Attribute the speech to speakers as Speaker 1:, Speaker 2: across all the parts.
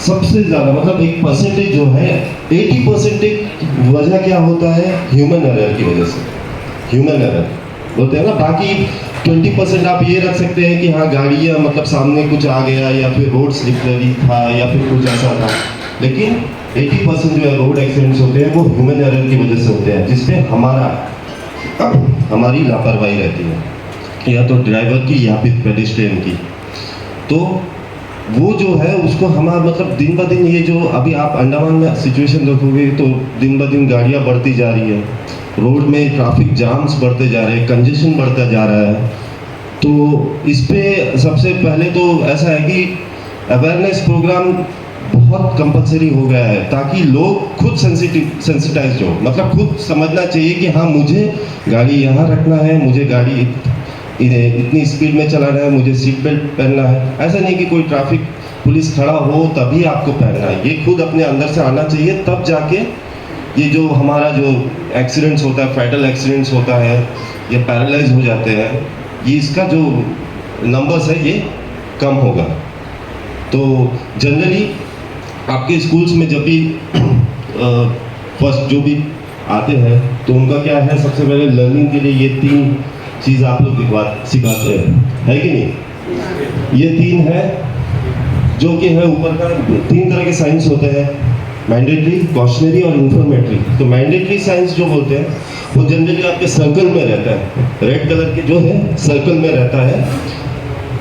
Speaker 1: सबसे ज्यादा मतलब एक परसेंटेज जो है 80% वजह क्या होता है, ह्यूमन एरर की वजह से। ह्यूमन एरर बोलते हैं ना, बाकी 20% आप ये रख सकते हैं कि हाँ गाड़ियाँ मतलब सामने कुछ आ गया या फिर रोड स्लिपरी था या फिर कुछ ऐसा था, लेकिन 80% जो है रोड एक्सीडेंट्स होते हैं वो ह्यूमन एरर की वजह से होते हैं, जिसमें हमारी लापरवाही रहती है, या तो ड्राइवर की या फिर पेडेस्ट्रियन की। तो वो जो है उसको हमारा मतलब दिन ब दिन, ये जो अभी आप अंडमान में सिचुएशन देखोगे तो दिन ब दिन गाड़ियाँ बढ़ती जा रही है, रोड में ट्रैफिक जाम्स बढ़ते जा रहे हैं, कंजेशन बढ़ता जा रहा है। तो इस पे सबसे पहले तो ऐसा है कि अवेयरनेस प्रोग्राम बहुत कंपलसरी हो गया है, ताकि लोग खुद सेंसिटाइज हो, मतलब खुद समझना चाहिए कि हाँ मुझे गाड़ी यहाँ रखना है, मुझे गाड़ी इतनी स्पीड में चलाना है, मुझे सीट बेल्ट पहनना है। ऐसा नहीं कि कोई ट्रैफिक पुलिस खड़ा हो तभी आपको पहनना है, ये खुद अपने अंदर से आना चाहिए, तब जाके ये जो हमारा जो एक्सीडेंट्स होता है, फैटल एक्सीडेंट्स होता है या पैरालाइज हो जाते हैं, ये इसका जो नंबर्स है ये कम होगा। तो जनरली आपके स्कूल्स में जब भी फर्स्ट जो भी आते हैं तो उनका क्या है, सबसे पहले लर्निंग के लिए ये 3 चीज़ आप लोग सिखाते हैं, है कि नहीं? ये 3 है जो कि है ऊपर का 3 तरह के साइंस होते हैं, मैंडेटरी, कॉशनरी और इंफॉर्मेटरी। तो मैंडेटरी साइंस जो बोलते हैं वो जनरली आपके सर्कल में रहता है, रेड कलर के जो है सर्कल में रहता है।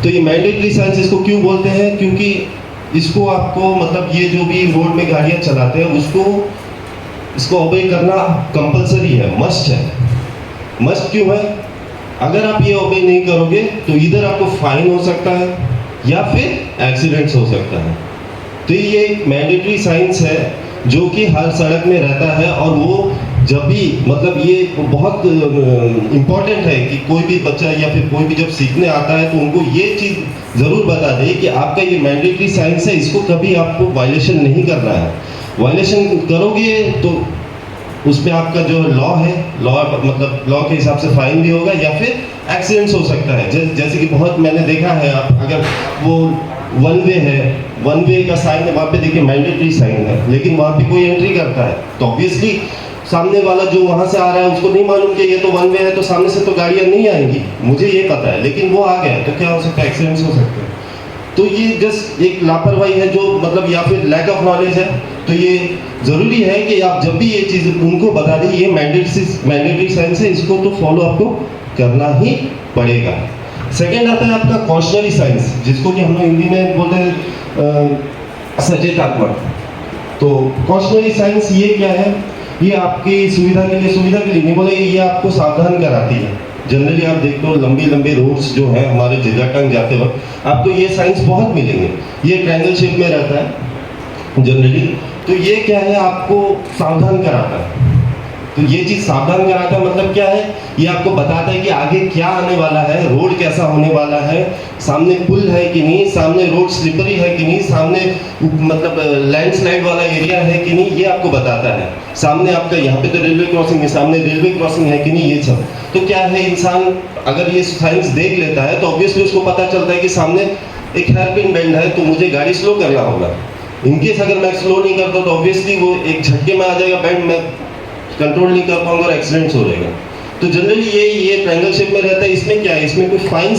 Speaker 1: तो ये मैंडेटरी साइंस इसको क्यों बोलते हैं, क्योंकि इसको आपको मतलब ये जो भी रोड में गाड़ियाँ चलाते हैं इसको ओबे करना कंपलसरी है, मस्ट है। मस्ट क्यों है? अगर आप ये ओबे नहीं करोगे तो इधर आपको फाइन हो सकता है या फिर एक्सीडेंट्स हो सकता है। तो ये एक मैंडेटरी साइंस है जो कि हर सड़क में रहता है, और वो जब भी मतलब ये बहुत इम्पोर्टेंट है कि कोई भी बच्चा या फिर कोई भी जब सीखने आता है तो उनको ये चीज़ ज़रूर बता दे कि आपका ये मैंडेटरी साइंस है, इसको कभी आपको वायलेशन नहीं करना है। वायलेशन करोगे तो उसमें आपका जो लॉ है, मतलब लॉ के हिसाब से फाइन भी होगा या फिर एक्सीडेंट्स हो सकता है। जैसे कि बहुत मैंने देखा है, आप अगर वो वन वे है, वन वे का साइन है, वहाँ पे देखिए मैंडेटरी साइन है, लेकिन वहाँ पे कोई एंट्री करता है तो ऑब्वियसली सामने वाला जो वहाँ से आ रहा है उसको नहीं मालूम कि ये तो वन वे है, तो सामने से तो गाड़ियाँ नहीं आएंगी, मुझे ये पता है, लेकिन वो आ गया तो क्या हो सकता है, एक्सीडेंट्स हो सकते हैं। तो ये जस्ट एक लापरवाही है जो मतलब या फिर लैक ऑफ नॉलेज है। तो ये ज़रूरी है कि आप जब भी ये चीज़ उनको बता दें ये मैंडेटरी साइंस है, इसको तो फॉलो आपको करना ही पड़ेगा। सेकेंड आता है आपका कॉशनरी साइंस, जिसको कि हम लोग हिंदी में बोलते हैं सचेतात्मक। तो कॉशनरी साइंस ये क्या है, ये आपकी सुविधा के लिए नहीं बोले, ये आपको सावधान कराती है। जनरली आप देखते हो लंबे रोड्स जो हैं हमारे जिगाटंग जाते वक्त आपको ये साइंस बहुत मिलेंगे, ये ट्रायंगल शेप में रहता है जनरली। तो ये क्या है, आपको सावधान कराता है। तो ये चीज़ सावधान कराता है मतलब क्या है, ये आपको बताता है कि आगे क्या आने वाला है, रोड कैसा होने वाला है, सामने पुल है कि नहीं, सामने रोड स्लिपरी है कि नहीं, सामने मतलब लैंडस्लाइड वाला एरिया है कि नहीं, ये आपको बताता है। सामने आपका यहाँ पे तो रेलवे क्रॉसिंग है, सामने रेलवे क्रॉसिंग है कि नहीं, ये सब। तो क्या है, इंसान अगर ये साइंस देख लेता है तो ऑब्वियसली उसको पता चलता है कि सामने एक हेयरपिन बेंड है तो मुझे गाड़ी स्लो करना होगा। इनकेस अगर मैं स्लो नहीं करता तो ऑब्वियसली वो एक झटके में आ जाएगा बेंड, मैं कंट्रोल नहीं कर पाऊंगा और एक्सीडेंट्स हो जाएगा। तो जनरली ये ट्रायंगल शेप में रहता है। इसमें क्या है, इसमें कोई फाइन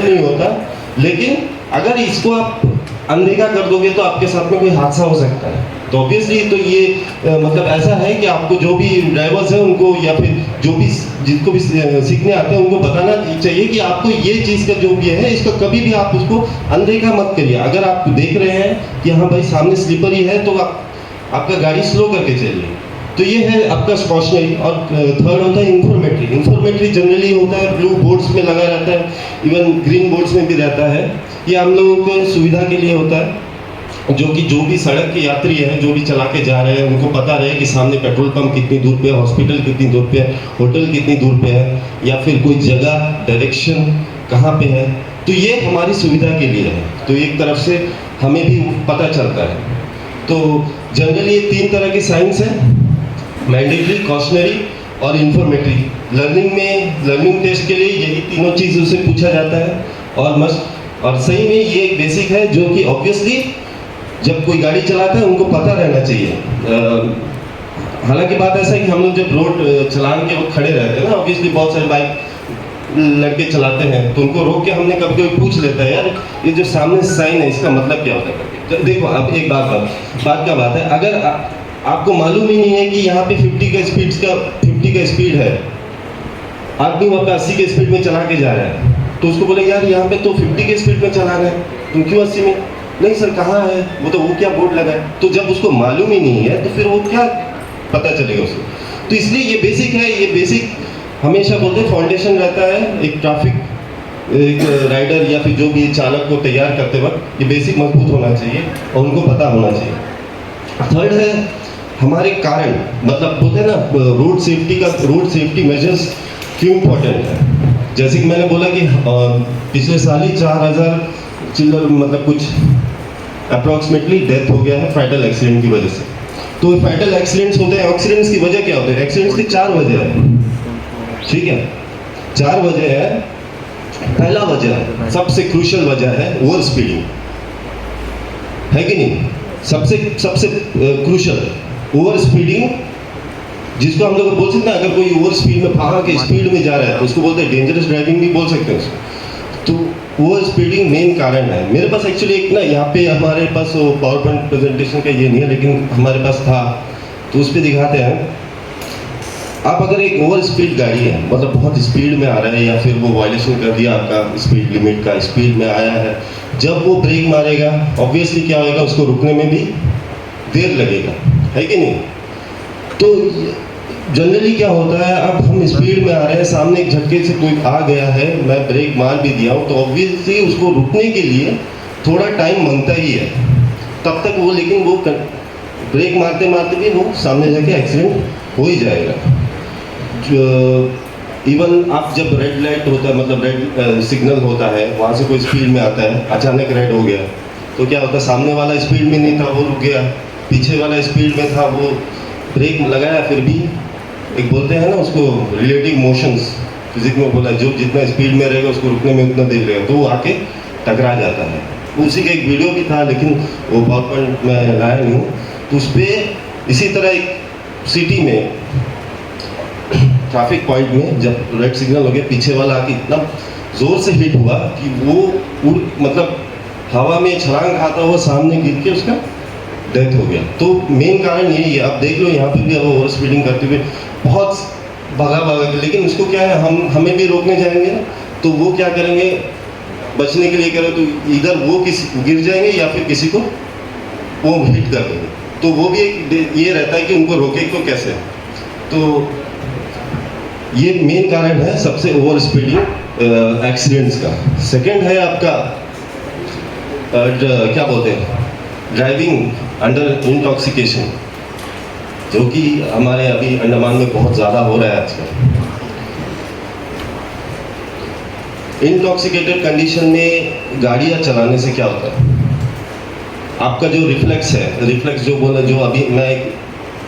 Speaker 1: नहीं होता, लेकिन अगर इसको आप अनदेखा कर दोगे तो आपके साथ में कोई हादसा हो सकता है। तो ऑब्वियसली तो ये मतलब ऐसा है कि आपको जो भी ड्राइवर्स हैं उनको या फिर जो भी जिसको भी सीखने आते हैं उनको बताना चाहिए कि आपको ये चीज़ का जो भी है इसको कभी भी आप उसको अनदेखा मत करिए। अगर आप देख रहे हैं कि हाँ भाई सामने स्लिपरी है तो आप आपका गाड़ी स्लो करके चलिए। तो ये है आपका कॉशनरी। और थर्ड होता है इंफॉर्मेटरी। इंफॉर्मेटरी जनरली होता है ब्लू बोर्ड्स में लगा रहता है, इवन ग्रीन बोर्ड्स में भी रहता है। ये हम लोगों को सुविधा के लिए होता है, जो भी सड़क के यात्री हैं, जो भी चला के जा रहे हैं, उनको पता रहे कि सामने पेट्रोल पंप कितनी दूर पे है, हॉस्पिटल कितनी दूर पे है, होटल कितनी दूर पे है, या फिर कोई जगह डायरेक्शन कहाँ पे है। तो ये हमारी सुविधा के लिए है, तो एक तरफ से हमें भी पता चलता है। तो जनरली ये 3 तरह के साइंस हैं, मैंडेटरी, कॉशनरी और इंफॉर्मेटरी। लर्निंग टेस्ट के लिए यही तीनों चीज़ों से पूछा जाता है। और सही में ये एक बेसिक है जो कि ऑब्वियसली जब कोई गाड़ी चलाता है उनको पता रहना चाहिए। हालांकि बात ऐसा है कि हम लोग जब रोड चलाने के वक्त खड़े रहते हैं ना, ऑब्वियसली बहुत सारे बाइक लड़के चलाते हैं, तो उनको रोक के हमने कभी कभी पूछ लेता है, यार ये जो सामने साइन है इसका मतलब क्या होता है करके। तो देखो अब एक बात है, अगर आपको मालूम ही नहीं है कि यहाँ पे 50 का स्पीड है, आदमी वहाँ पे 80 के स्पीड में चला के जा रहा है, तो उसको बोले यार यहाँ पे तो 50 के स्पीड में चला रहे हैं, तुम क्यों 80 में? नहीं सर कहाँ है वो क्या बोर्ड लगा है। तो जब उसको मालूम ही नहीं है तो फिर वो क्या पता चलेगा उसको। तो इसलिए ये बेसिक है, ये बेसिक हमेशा बोलते हैं फाउंडेशन रहता है एक राइडर या फिर जो भी चालक को तैयार करते वक्त, ये बेसिक मजबूत होना चाहिए और उनको पता होना चाहिए। थर्ड है हमारे कारण, मतलब बोलते हैं ना रोड सेफ्टी मेजर्स क्यों इम्पोर्टेंट है। जैसे कि मैंने बोला कि पिछले साल ही 4000 चिल्लर मतलब कुछ अप्रॉक्सीमेटली डेथ हो गया है फैटल एक्सीडेंट की वजह से। तो फैटल एक्सीडेंट्स होते हैं, एक्सीडेंट्स की वजह क्या होती है? एक्सीडेंट्स की 4 वजह है, ठीक है, 4 वजह है। पहला वजह, सबसे क्रूशियल वजह है ओवर स्पीडिंग, है कि नहीं? सबसे क्रूशियल ओवर स्पीडिंग, जिसको हम लोग बोल सकते हैं अगर कोई ओवर स्पीड में भागा के स्पीड में जा रहा है तो उसको बोलते हैं डेंजरस ड्राइविंग भी बोल सकते हैं उसको। तो ओवर स्पीडिंग मेन कारण है। मेरे पास एक्चुअली एक ना यहाँ पे हमारे पास वो पावर पॉइंट प्रेजेंटेशन का ये नहीं है, लेकिन हमारे पास था, तो उस पर दिखाते हैं। आप अगर एक ओवर स्पीड गाड़ी है, मतलब बहुत स्पीड में आ रहा है या फिर वो वायलेशन कर दिया आपका स्पीड लिमिट का, स्पीड में आया है, जब वो ब्रेक मारेगा ऑब्वियसली क्या होगा, उसको रुकने में भी देर लगेगा, है कि नहीं? तो जनरली क्या होता है, अब हम स्पीड में आ रहे हैं, सामने एक झटके से कोई आ गया है, मैं ब्रेक मार भी दिया हूँ, तो ऑब्वियसली उसको रुकने के लिए थोड़ा टाइम मांगता ही है। तब तक वो, लेकिन वो ब्रेक मारते मारते भी वो सामने जाके एक्सीडेंट हो ही जाएगा। इवन आप जब रेड लाइट होता है, मतलब रेड सिग्नल होता है, वहाँ से कोई स्पीड में आता है, अचानक रेड हो गया, तो क्या होता है, सामने वाला स्पीड में नहीं था, वो रुक गया, पीछे वाला स्पीड में था, वो ब्रेक लगाया, फिर भी एक बोलते हैं ना उसको रिलेटिव मोशंस, फिजिक्स में बोला, जो जितना स्पीड में रहेगा उसको रुकने में उतना देर लगेगा, तो वो आके टकरा जाता है। उसी का एक वीडियो भी था, लेकिन वो पावर पॉइंट में लाया नहीं हूँ। तो उस पर इसी तरह एक सिटी में ट्रैफिक पॉइंट में जब रेड सिग्नल हो गया, पीछे वाला आके इतना जोर से हिट हुआ कि वो मतलब हवा में छलांग खाता हुआ सामने गिर के उसका डेथ हो गया। तो मेन कारण यही है। आप देख लो यहाँ पे भी अब ओवर स्पीडिंग करते हुए बहुत भगा के, लेकिन उसको क्या है, हमें भी रोकने जाएंगे ना, तो वो क्या करेंगे, बचने के लिए करें तो इधर वो गिर जाएंगे या फिर किसी को वो हिट कर देंगे। तो वो भी एक ये रहता है कि उनको रोके तो कैसे। तो ये मेन कारण है सबसे ओवर स्पीडिंग एक्सीडेंट्स का। सेकंड है आपका क्या बोलते हैं, ड्राइविंग अंडर इंटॉक्सिकेशन, जो कि हमारे अभी अंडमान में बहुत ज़्यादा हो रहा है आजकल। इंटॉक्सिकेटेड कंडीशन में गाड़ियाँ चलाने से क्या होता है, आपका जो रिफ्लेक्स है, रिफ्लेक्स जो बोला, जो अभी मैं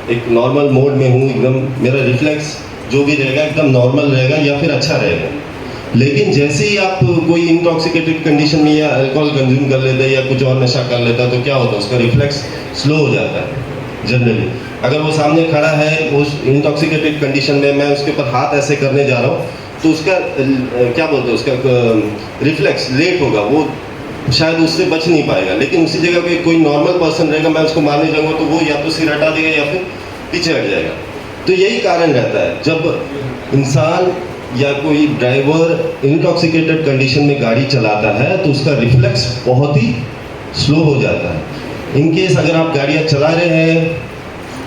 Speaker 1: एक नॉर्मल मोड में हूँ, एकदम मेरा रिफ्लेक्स जो भी रहेगा एकदम नॉर्मल रहेगा या फिर अच्छा रहेगा। लेकिन जैसे ही आप कोई इंटॉक्सिकेटेड कंडीशन में या अल्कोहल कंज्यूम कर लेता है या कुछ और नशा कर लेता है, तो क्या होता है, उसका रिफ्लेक्स स्लो हो जाता है जनरली। अगर वो सामने खड़ा है उस इंटॉक्सिकेटेड कंडीशन में, मैं उसके ऊपर हाथ ऐसे करने जा रहा हूँ, तो उसका क्या बोलते हैं, उसका रिफ्लेक्स लेट होगा, वो शायद उससे बच नहीं पाएगा। लेकिन उसी जगह पे कोई नॉर्मल पर्सन रहेगा, मैं उसको मारने जाऊँगा तो वो या तो सिर हटा देगा या फिर पीछे हट जाएगा। तो यही कारण रहता है, जब इंसान या कोई ड्राइवर इंटॉक्सिकेटेड कंडीशन में गाड़ी चलाता है तो उसका रिफ्लेक्स बहुत ही स्लो हो जाता है। इन केस अगर आप गाड़ियाँ चला रहे हैं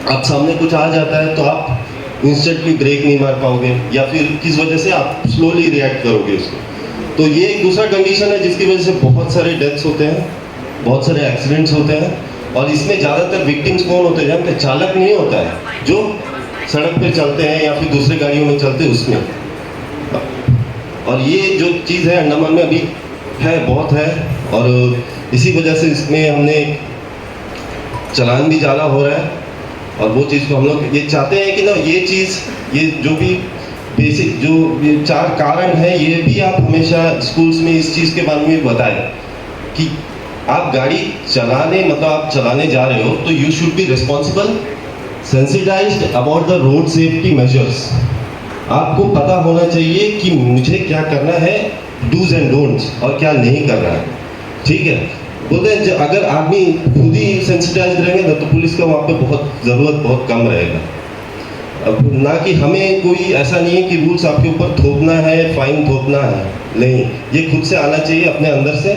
Speaker 1: आप सामने कुछ आ जाता है तो आप इंस्टेंटली ब्रेक नहीं मार पाओगे, या फिर किस वजह से आप स्लोली रिएक्ट करोगे उसको। तो ये एक दूसरा कंडीशन है जिसकी वजह से बहुत सारे डेथ्स होते हैं, बहुत सारे एक्सीडेंट्स होते हैं। और इसमें ज़्यादातर विक्टिम्स कौन होते हैं जानते हैं? चालक नहीं होता है, जो सड़क पे चलते हैं या फिर दूसरे गाड़ियों में चलते हैं उसमें। और ये जो चीज़ है अंडमान में अभी है, बहुत है, और इसी वजह से इसमें हमने चलान भी ज़्यादा हो रहा है। और वो चीज़ को हम लोग ये चाहते हैं कि ना, ये चीज़, ये जो भी बेसिक जो ये 4 कारण है, ये भी आप हमेशा स्कूल्स में इस चीज़ के बारे में बताएं कि आप गाड़ी चलाने, मतलब आप चलाने जा रहे हो तो you should be responsible, sensitised about the road safety measures. आपको पता होना चाहिए कि मुझे क्या करना है, डूज एंड डोंट्स, और क्या नहीं करना है। ठीक है, बोलते हैं अगर आदमी खुद ही सेंसिटाइज रहेंगे ना तो पुलिस का वहाँ पे ज़रूरत बहुत कम रहेगा। अब ना कि हमें कोई ऐसा नहीं है कि रूल्स आपके ऊपर थोपना है, फाइन थोपना है, नहीं, ये खुद से आना चाहिए अपने अंदर से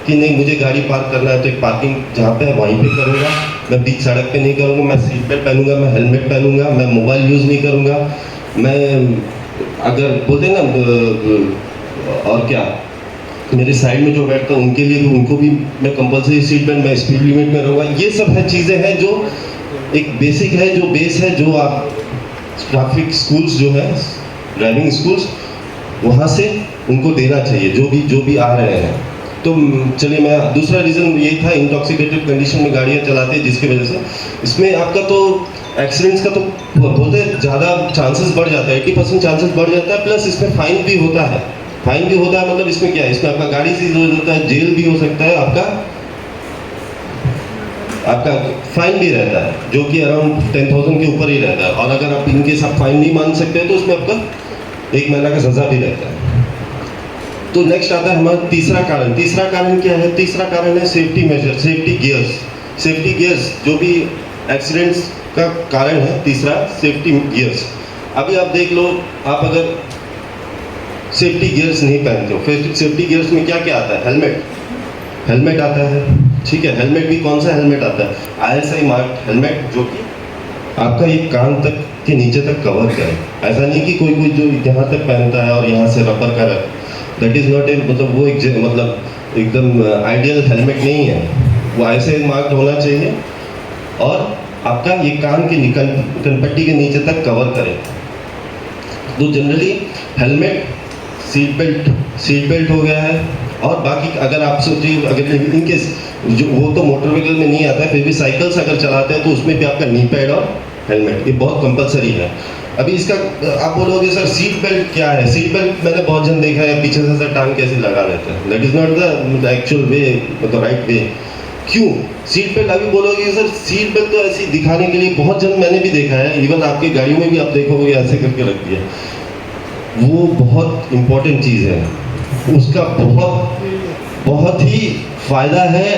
Speaker 1: कि नहीं, मुझे गाड़ी पार्क करना है तो एक पार्किंग जहाँ पे है वहीं पे करूँगा, मैं बीच सड़क पे नहीं करूँगा, मैं सीट बेल्ट पहनूंगा, मैं हेलमेट पहनूंगा, मैं मोबाइल यूज़ नहीं करूँगा, मैं अगर बोलते हैं ना, और क्या, मेरे साइड में जो बैठता है उनके लिए भी, उनको भी मैं कंपलसरी सीट बेल्ट, मैं स्पीड लिमिट में रहूँगा। ये सब है चीज़ें हैं जो एक बेसिक है, जो बेस है, जो आप ट्रैफिक स्कूल्स जो है, ड्राइविंग स्कूल्स, वहाँ से उनको देना चाहिए जो भी आ रहे हैं। तो चलिए, मैं दूसरा रीज़न ये था, इंटॉक्सिकेटेड कंडीशन में गाड़ियाँ चलाते हैं जिसकी वजह से इसमें आपका तो एक्सीडेंट्स का तो बोलते हैं ज़्यादा चांसेस बढ़ जाता है, 80% चांसेस बढ़ जाता है। प्लस इसमें फाइन भी होता है, मतलब इसमें क्या है, इसमें आपका गाड़ी सीज हो जाता है, जेल भी हो सकता है, आपका फाइन भी रहता है जो कि अराउंड 10,000 के ऊपर ही रहता है। और अगर आप इनके साथ फाइन नहीं मान सकते तो उसमें आपका 1 महीना का सजा भी रहता है। तो नेक्स्ट आता है हमारा तीसरा कारण। तीसरा कारण क्या है? तीसरा कारण है सेफ्टी मेजर, सेफ्टी गियर्स जो भी एक्सीडेंट्स का कारण है। तीसरा सेफ्टी गियर्स। अभी आप देख लो, आप अगर सेफ्टी गियर्स नहीं पहनते हो, फिर सेफ्टी गियर्स में क्या क्या आता है? हेलमेट आता है, ठीक है। हेलमेट भी कौन सा हेलमेट आता है? ISI मार्क हेलमेट, जो कि आपका एक कान तक के नीचे तक कवर करे। ऐसा नहीं कि कोई जो यहाँ तक पहनता है और यहाँ से रबर का, दैट इज़ नॉट ए, मतलब वो मतलब एकदम आइडियल हेलमेट नहीं है। वो ISI मार्क होना चाहिए और आपका ये कान के कनपट्टी के नीचे तक कवर करे। तो जनरली हेलमेट, सीट बेल्ट हो गया है। और बाकी अगर आप सोचिए, अगर इनकेस जो वो तो मोटर व्हीकल में नहीं आता है, फिर भी साइकिल्स अगर चलाते हैं तो उसमें भी आपका नी पैड और हेलमेट ये बहुत कंपलसरी है। अभी इसका आप बोलोगे सर सीट बेल्ट क्या है? सीट बेल्ट मैंने बहुत जन देखा है पीछे से सर टांग कैसे लगा लेते हैं। That is not the actual way, मतलब राइट वे। क्यों सीट बेल्ट? अभी बोलोगे सर सीट बेल्ट तो ऐसी दिखाने के लिए, बहुत जन मैंने भी देखा है, इवन आपके गाड़ियों में भी आप देखोगे ऐसे करके रख दिया। वो बहुत इम्पोर्टेंट चीज़ है, उसका बहुत ही फ़ायदा है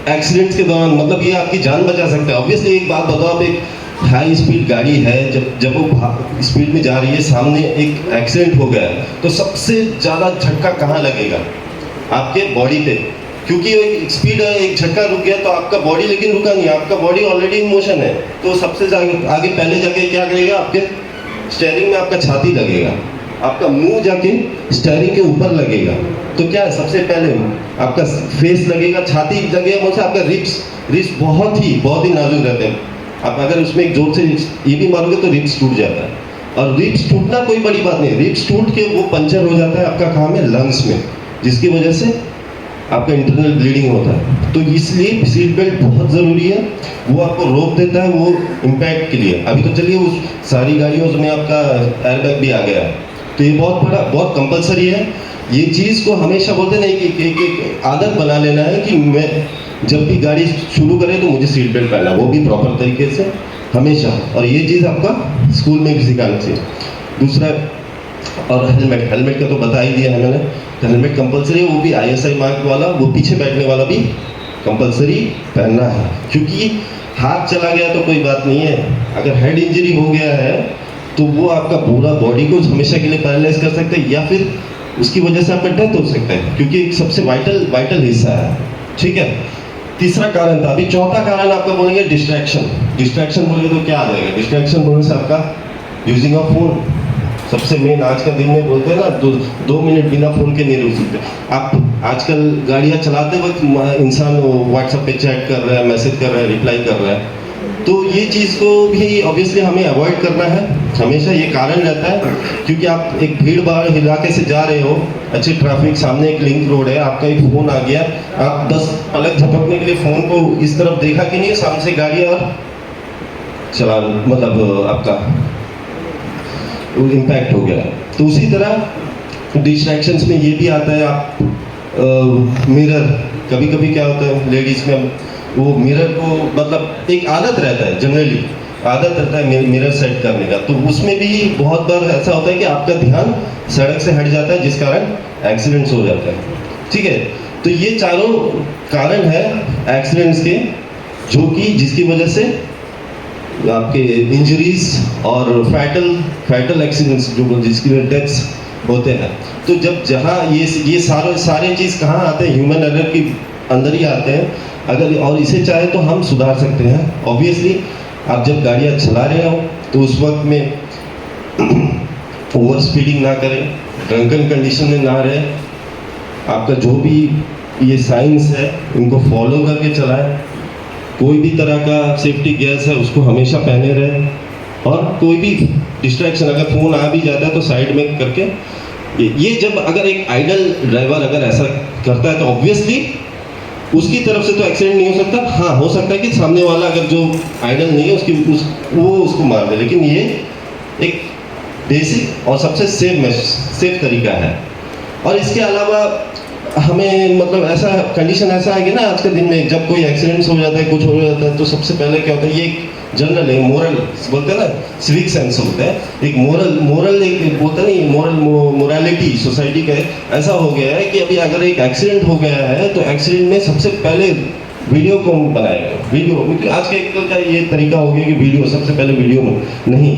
Speaker 1: एक्सीडेंट्स के दौरान। मतलब ये आपकी जान बचा सकता है। ऑब्वियसली एक बात बताओ, आप एक हाई स्पीड गाड़ी है, जब वो स्पीड में जा रही है, सामने एक एक्सीडेंट हो गया तो सबसे ज़्यादा झटका कहाँ लगेगा? आपके बॉडी पे, क्योंकि एक स्पीड है, एक झटका रुक गया तो आपका बॉडी लेकिन रुका नहीं, आपका बॉडी ऑलरेडी इन मोशन है। तो सबसे आगे पहले जाके क्या करेगा? आपके स्टीयरिंग में आपका छाती लगेगा, आपका मुंह जाके स्टीयरिंग के ऊपर लगेगा। तो क्या है, सबसे पहले आपका फेस लगेगा, छाती लगेगा, मतलब आपका रिब्स बहुत ही नाजुक रहते हैं। आप अगर उसमें एक जोर से ये भी मारोगे तो रिब्स टूट जाता है। और रिब्स टूटना कोई बड़ी बात नहीं, रिब्स टूट के वो पंचर हो जाता है आपका कहाँ में? लंग्स में, जिसकी वजह से आपका इंटरनल ब्लीडिंग होता है। तो इसलिए सीट बेल्ट बहुत ज़रूरी है, वो आपको रोक देता है वो इम्पैक्ट के लिए। अभी तो चलिए उस सारी गाड़ियों में आपका एयरबैग भी आ गया है, तो ये बहुत कंपलसरी है। ये चीज़ को हमेशा बोलते हैं ना, एक आदत बना लेना है कि मैं जब भी गाड़ी शुरू करें तो मुझे सीट बेल्ट पहनना, वो भी प्रॉपर तरीके से हमेशा। और ये चीज़ आपका स्कूल में भी सिखाना चाहिए। दूसरा, और हेलमेट का तो बता ही दिया है मैंने। हेलमेट कंपलसरी है, वो भी ISI मार्क वाला, वो पीछे बैठने वाला भी कंपलसरी पहनना है। क्योंकि हाथ चला गया तो कोई बात नहीं है, अगर हेड इंजरी हो गया है तो वो आपका पूरा बॉडी को हमेशा के लिए पैरालाइज कर सकते हैं, या फिर उसकी वजह से आपका डेथ हो सकता है, क्योंकि एक सबसे वाइटल हिस्सा है, ठीक है। तीसरा कारण था। अभी चौथा कारण आपका बोलेंगे डिस्ट्रैक्शन। डिस्ट्रैक्शन बोलेंगे तो क्या आ जाएगा? डिस्ट्रैक्शन बोलने से आपका यूजिंग ऑफ फोन सबसे मेन आज का दिन में बोलते हैं ना, 2 मिनट बिना फोन के नहीं रुक सकते आप। आजकल गाड़ियाँ चलाते वक्त इंसान व्हाट्सएप पे चैट कर रहा है, मैसेज कर रहा है, रिप्लाई कर रहा है, तो ये चीज़ को भी ऑब्वियसली हमें अवॉइड करना है हमेशा। ये कारण रहता है क्योंकि आप एक भीड़ भाड़ इलाके से जा रहे हो, अच्छी ट्रैफिक, सामने एक लिंक रोड है, आपका एक फ़ोन आ गया, आप 10 पलक झपकने के लिए फ़ोन को इस तरफ देखा कि नहीं, सामने से गाड़ी और चला, मतलब आपका इम्पैक्ट हो गया। तो उसी तरह डिस्ट्रैक्शंस में ये भी आता है। आप मिरर, कभी कभी क्या होता है लेडीज़ में, वो मिरर को मतलब एक आदत रहता है, जनरली आदत रहता है मिरर सेट करने का, तो उसमें भी बहुत बार ऐसा होता है कि आपका ध्यान सड़क से हट जाता है जिस कारण एक्सीडेंट्स हो जाता है। ठीक है, तो ये चारों कारण है एक्सीडेंट्स के, जो कि जिसकी वजह से आपके इंजरीज और फैटल एक्सीडेंट्स जो जिसकी वजह डेथ्स होते हैं। तो जब जहाँ ये सारे चीज़ कहाँ आते हैं? ह्यूमन एरर की अंदर ही आते हैं। अगर और इसे चाहे तो हम सुधार सकते हैं। ऑब्वियसली आप जब गाड़ियाँ चला रहे हो तो उस वक्त में ओवर स्पीडिंग ना करें, ड्रंकन कंडीशन में ना रहे, आपका जो भी ये साइंस है इनको फॉलो करके चलाएं। कोई भी तरह का सेफ्टी गियर्स है उसको हमेशा पहने रहें, और कोई भी डिस्ट्रैक्शन, अगर फ़ोन आ भी जाता है तो साइड में करके ये जब अगर एक आइडल ड्राइवर अगर ऐसा करता है तो ऑब्वियसली उसकी तरफ से तो एक्सीडेंट नहीं हो सकता। हाँ, हो सकता है कि सामने वाला अगर जो आइडल नहीं है वो उसको मार दे, लेकिन ये एक बेसिक और सबसे सेफ तरीका है। और इसके अलावा हमें मतलब ऐसा कंडीशन ऐसा है कि ना आज के दिन में जब कोई एक्सीडेंट्स हो जाता है, कुछ हो जाता है, तो सबसे पहले क्या होता है, ये एक जनरल है, मोरल बोलते हैं ना, सिविक सेंस होता है, एक मोरल एक बोलते नहीं, मोरालिटी सोसाइटी का ऐसा हो गया है कि अभी अगर एक एक्सीडेंट हो गया है तो एक्सीडेंट में सबसे पहले वीडियो को बनाएगा। वीडियो, क्योंकि आज के का ये तरीका हो गया कि वीडियो सबसे पहले वीडियो में नहीं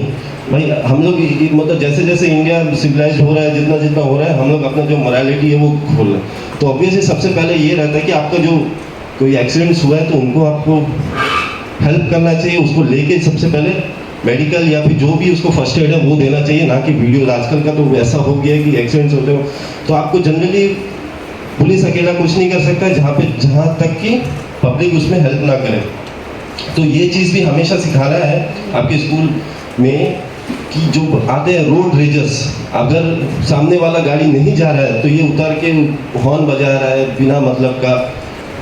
Speaker 1: भाई, हम लोग मतलब जैसे जैसे इंडिया सिविलाइज हो रहा है, जितना जितना हो रहा है, हम लोग अपना जो मोरालिटी है वो खोल रहे हैं। तो ऑब्वियसली सबसे पहले ये रहता है कि आपका जो कोई एक्सीडेंट्स हुआ है तो उनको आपको हेल्प करना चाहिए, उसको लेके सबसे पहले मेडिकल या फिर जो भी उसको फर्स्ट एड है वो देना चाहिए, ना कि वीडियो। आजकल का तो ऐसा हो गया है कि एक्सीडेंट्स होते हो तो आपको जनरली पुलिस अकेला कुछ नहीं कर सकता जहाँ तक कि पब्लिक उसमें हेल्प ना करे। तो ये चीज़ भी हमेशा सिखाना है आपके स्कूल में कि जो आते हैं रोड रेजर्स, अगर सामने वाला गाड़ी नहीं जा रहा है तो ये उतार के हॉर्न बजा रहा है बिना मतलब का,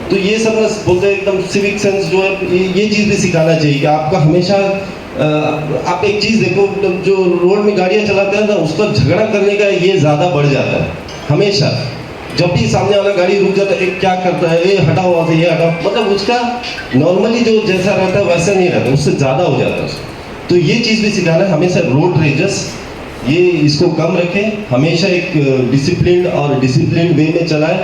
Speaker 1: तो ये सब ना बोलते हैं एकदम सिविक सेंस जो है, ये चीज़ भी सिखाना चाहिए कि आपका हमेशा आप एक चीज़ देखो, जो रोड में गाड़ियाँ चलाते हैं ना उस पर झगड़ा करने का ये ज़्यादा बढ़ जाता है। हमेशा जब भी सामने वाला गाड़ी रुक जाता है, क्या करता है, ये हटाओ वहाँ से, ये हटाओ, मतलब उसका नॉर्मली जो जैसा रहता है वैसा नहीं रहता, उससे ज़्यादा हो जाता है। तो ये चीज़ भी सिखाना है हमेशा, रोड रेजर्स ये इसको कम रखें, हमेशा एक डिसिप्लिन वे में चलाएं,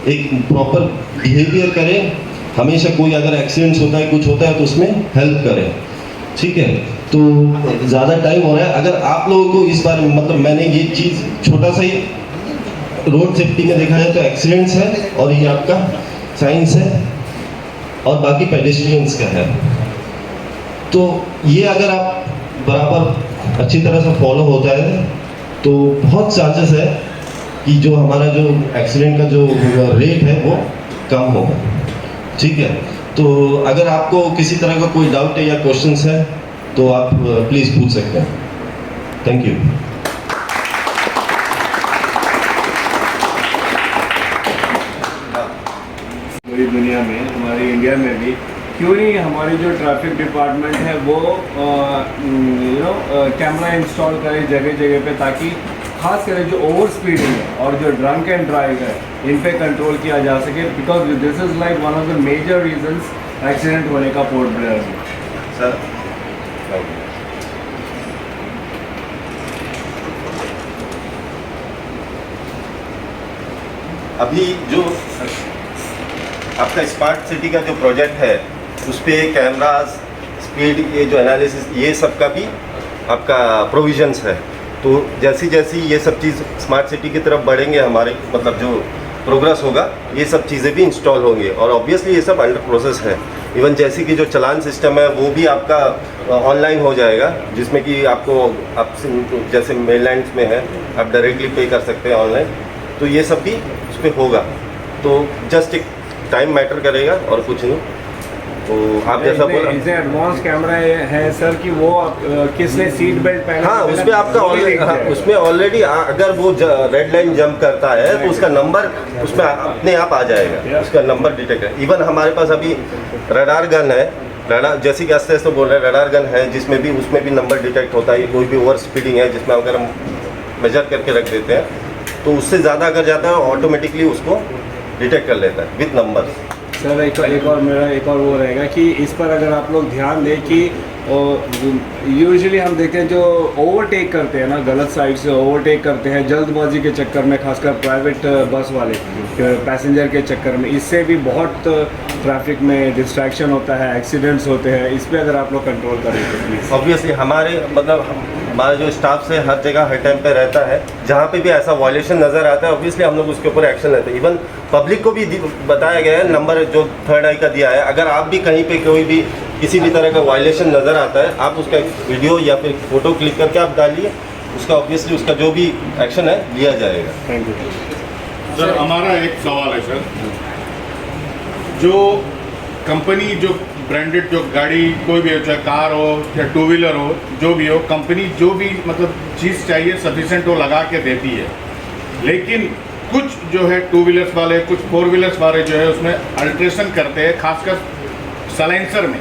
Speaker 1: एक प्रॉपर बिहेवियर करें, हमेशा कोई अगर एक्सीडेंट्स होता है, कुछ होता है तो उसमें हेल्प करें। ठीक है, तो ज़्यादा टाइम हो रहा है, अगर आप लोगों को इस बारे में मतलब मैंने ये चीज़ छोटा सा ही रोड सेफ्टी में देखा जाए तो एक्सीडेंट्स है और ये आपका साइंस है और बाकी पेडेस्ट्रियंस का है। तो ये अगर आप बराबर अच्छी तरह से फॉलो होता है तो बहुत चांसेस है कि जो हमारा जो एक्सीडेंट का जो रेट है वो कम होगा। ठीक है, तो अगर आपको किसी तरह का कोई डाउट है या क्वेश्चंस है तो आप प्लीज़ पूछ सकते हैं। Thank you.
Speaker 2: पूरी दुनिया में, हमारी इंडिया में भी क्यों नहीं हमारी जो ट्रैफिक डिपार्टमेंट है वो कैमरा इंस्टॉल करे जगह जगह पे, ताकि खास करके जो ओवर स्पीडिंग है और जो ड्रंक एंड ड्राइव है इन पे कंट्रोल किया जा सके, because this is like one of the major reasons accident होने का पोर्ट ब्लेयर में।
Speaker 1: सर अभी जो आपका स्मार्ट सिटी का जो प्रोजेक्ट है उस पर कैमरास, स्पीड, ये जो एनालिसिस, ये सब का भी आपका प्रोविजंस है। तो जैसी जैसी ये सब चीज़ स्मार्ट सिटी की तरफ बढ़ेंगे, हमारे मतलब जो प्रोग्रेस होगा ये सब चीज़ें भी इंस्टॉल होंगी और ऑब्वियसली ये सब अंडर प्रोसेस है। इवन जैसे कि जो चालान सिस्टम है वो भी आपका ऑनलाइन हो जाएगा, जिसमें कि आपको आप जैसे मेनलैंड में है आप डायरेक्टली पे कर सकते हैं ऑनलाइन, तो ये सब भी उस पर होगा। तो जस्ट एक टाइम मैटर करेगा और कुछ नहीं। तो आप जैसा बोला
Speaker 2: इसे एडवांस कैमरा है सर कि वो किसने सीट बेल्ट पहना,
Speaker 1: हाँ उसमें आपका उसमें ऑलरेडी अगर वो रेड लाइन जंप करता है तो उसका नंबर उसमें अपने आप आ जाएगा, उसका नंबर डिटेक्ट है। इवन हमारे पास अभी रडार गन है, रडार जैसे कि आस्ते बोल रहे हैं, रडार गन है जिसमें भी उसमें भी नंबर डिटेक्ट होता है। कोई भी ओवर स्पीडिंग है जिसमें अगर हम मेजर करके रख देते हैं तो उससे ज़्यादा अगर जाता है ऑटोमेटिकली उसको डिटेक्ट कर लेता है विथ नंबर।
Speaker 2: सर एक और मेरा एक और वो रहेगा कि इस पर अगर आप लोग ध्यान दें कि यूजुअली हम देखते हैं जो ओवरटेक करते हैं ना, गलत साइड से ओवरटेक करते हैं जल्दबाजी के चक्कर में, खासकर प्राइवेट बस वाले पैसेंजर के चक्कर में, इससे भी बहुत ट्रैफिक में डिस्ट्रैक्शन होता है, एक्सीडेंट्स होते हैं। इस पर अगर आप लोग कंट्रोल करें तो प्लीज़।
Speaker 1: ऑब्वियसली हमारा जो स्टाफ से हर जगह हर टाइम पे रहता है, जहाँ पे भी ऐसा वायलेशन नज़र आता है ऑब्वियसली हम लोग उसके ऊपर एक्शन लेते हैं। इवन पब्लिक को भी बताया गया है, नंबर जो थर्ड आई का दिया है, अगर आप भी कहीं पे कोई भी किसी भी तरह का वायलेशन नज़र आता है आप उसका वीडियो या फिर फ़ोटो क्लिक करके आप डालिए, उसका ऑब्वियसली उसका जो भी एक्शन है लिया जाएगा।
Speaker 2: Thank you
Speaker 3: sir. हमारा एक सवाल है सर, जो कंपनी जो ब्रांडेड जो गाड़ी कोई भी हो, चाहे कार हो या टू व्हीलर हो, जो भी हो, कंपनी जो भी मतलब चीज़ चाहिए सफिशेंट वो लगा के देती है, लेकिन कुछ जो है टू व्हीलर्स वाले, कुछ फोर व्हीलर्स वाले जो है उसमें अल्ट्रेशन करते हैं, खासकर साइलेंसर में।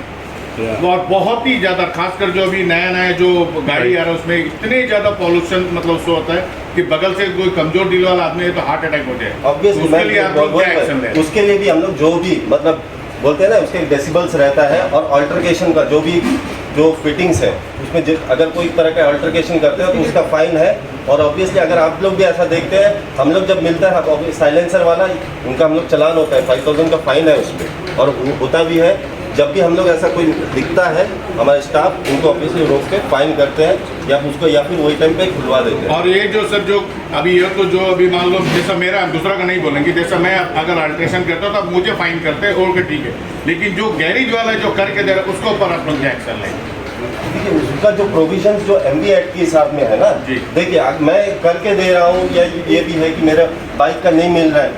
Speaker 3: और बहुत ही ज़्यादा, खासकर जो अभी नया जो गाड़ी आ रहा है उसमें इतने ज़्यादा पॉल्यूशन मतलब उससे होता है कि बगल से कोई कमजोर दिल वाला आदमी है तो हार्ट अटैक हो जाए।
Speaker 1: ऑब्वियसली
Speaker 3: उसके लिए आप लोग क्या एक्शन लें?
Speaker 1: उसके लिए भी हम लोग जो भी मतलब बोलते हैं ना उसके डेसिबल्स रहता है और अल्ट्रेशन का जो फिटिंग्स है उसमें अगर कोई तरह का अल्ट्रेशन करते हैं तो उसका फाइन है। और ऑब्वियसली अगर आप लोग भी ऐसा देखते हैं, हम लोग जब मिलता है साइलेंसर वाला उनका हम लोग चलान होता है 5000 का फाइन है उस पर, और होता भी है। जब भी हम लोग ऐसा कोई दिखता है हमारे स्टाफ उनको ऑब्वियसली रोक के फाइन करते हैं या उसको या फिर वही टाइम पे खुलवा देते हैं।
Speaker 3: और ये जो सर जो अभी ये तो जो अभी मान लो जैसा मेरा, दूसरा का नहीं बोलेंगे, जैसा मैं अगर अल्ट्रेशन करता हूँ तो मुझे फाइन करते हैं और ठीक है, लेकिन जो गैरेज वाला जो करके दे रहा है उसके ऊपर आप लोग क्या एक्शन लेंगे?
Speaker 1: देखिए उसका जो प्रोविजन जो MV एक्ट के हिसाब में है ना, देखिए मैं करके दे रहा हूँ या ये भी है कि मेरा बाइक का नहीं मिल रहा है,